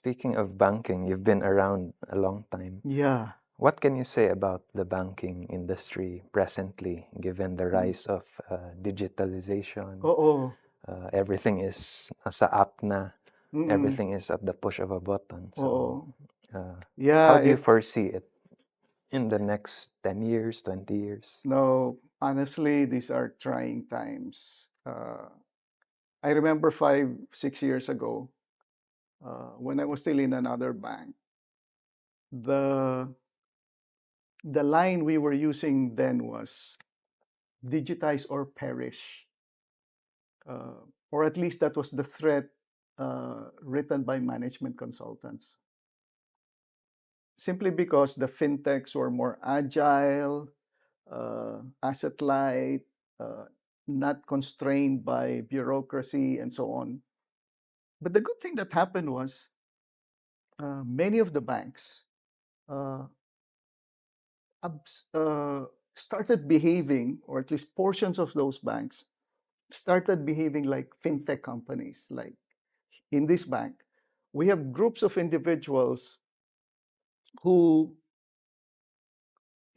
Speaking of banking, you've been around a long time. Yeah. What can you say about the banking industry presently, given the Mm. rise of digitalization? Oo. Everything is nasa app na. Mm. Everything is at the push of a button. So, Oo. how Yeah, do you foresee it in the next 10 years, 20 years? no, honestly, these are trying times. I remember 5, 6 years ago, when I was still in another bank, the the line we were using then was digitize or perish, or at least that was the threat written by management consultants. Simply because the fintechs were more agile, asset light, uh, not constrained by bureaucracy and so on. But the good thing that happened was many of the banks uh, started behaving, or at least portions of those banks started behaving like fintech companies. Like in this bank, we have groups of individuals who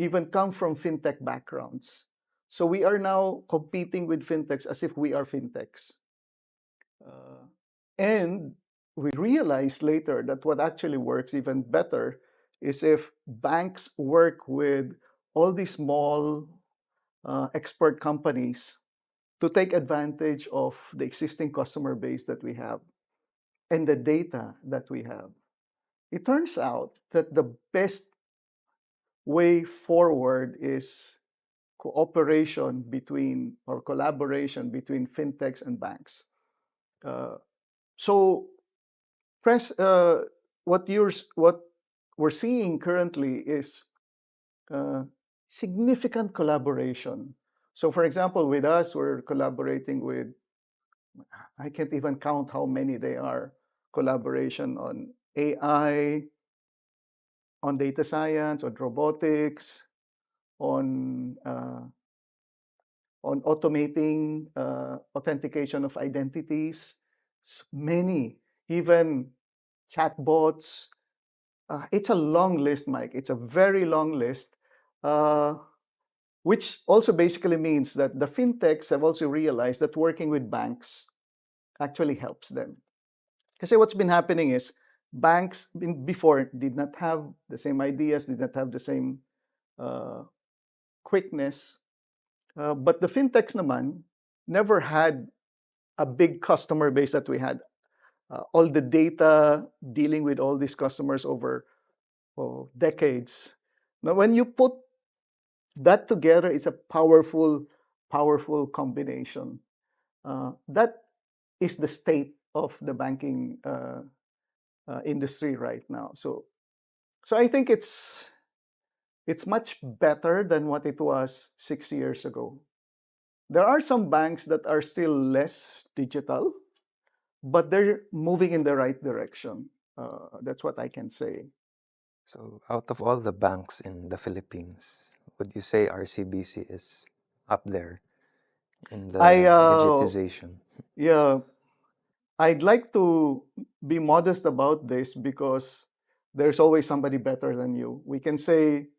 even come from fintech backgrounds. So we are now competing with fintechs as if we are fintechs. Uh, and we realized later that what actually works even better is if banks work with all these small expert companies to take advantage of the existing customer base that we have and the data that we have. It turns out that the best way forward is cooperation between or collaboration between fintechs and banks. Uh, so, press what we're seeing currently is uh, significant collaboration. So, for example, with us, we're collaborating with, I can't even count how many they are. Collaboration on AI, on data science, on robotics, on automating authentication of identities. Many, even chatbots. It's a long list, Mike. It's a very long list, uh, which also basically means that the fintechs have also realized that working with banks actually helps them. Because what's been happening is banks before did not have the same ideas, did not have the same uh, quickness. But the fintechs naman never had a big customer base that we had. All the data dealing with all these customers over decades. Now, when you put that together, it's a powerful, powerful combination. That is the state of the banking industry right now. So I think it's much better than what it was 6 years ago. There are some banks that are still less digital, but they're moving in the right direction. That's what I can say. So, out of all the banks in the Philippines, would you say RCBC is up there in I the digitization? Yeah, I'd like to be modest about this because there's always somebody better than you. We can say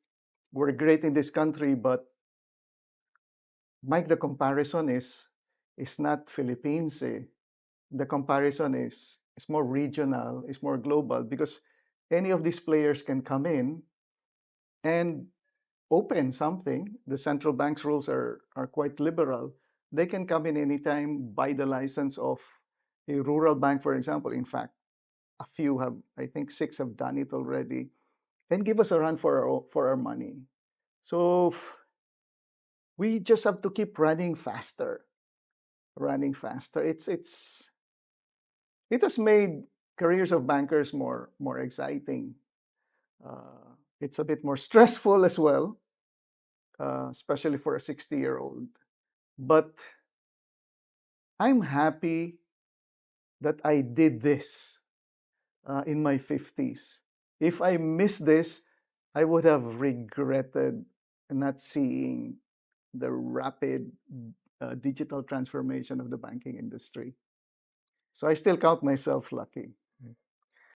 we're great in this country, but Mike, the comparison is not Philippines. The comparison is more regional, is more global because any of these players can come in and open something. The central bank's rules are quite liberal. They can come in anytime, buy the license of a rural bank, for example. In fact, a few have, I think 6 have done it already, and give us a run for our money. So we just have to keep running faster, running faster. It has made careers of bankers more exciting. It's a bit more stressful as well, especially for a 60-year-old. But I'm happy that I did this in my 50s. If I missed this, I would have regretted not seeing the rapid digital transformation of the banking industry. So I still count myself lucky.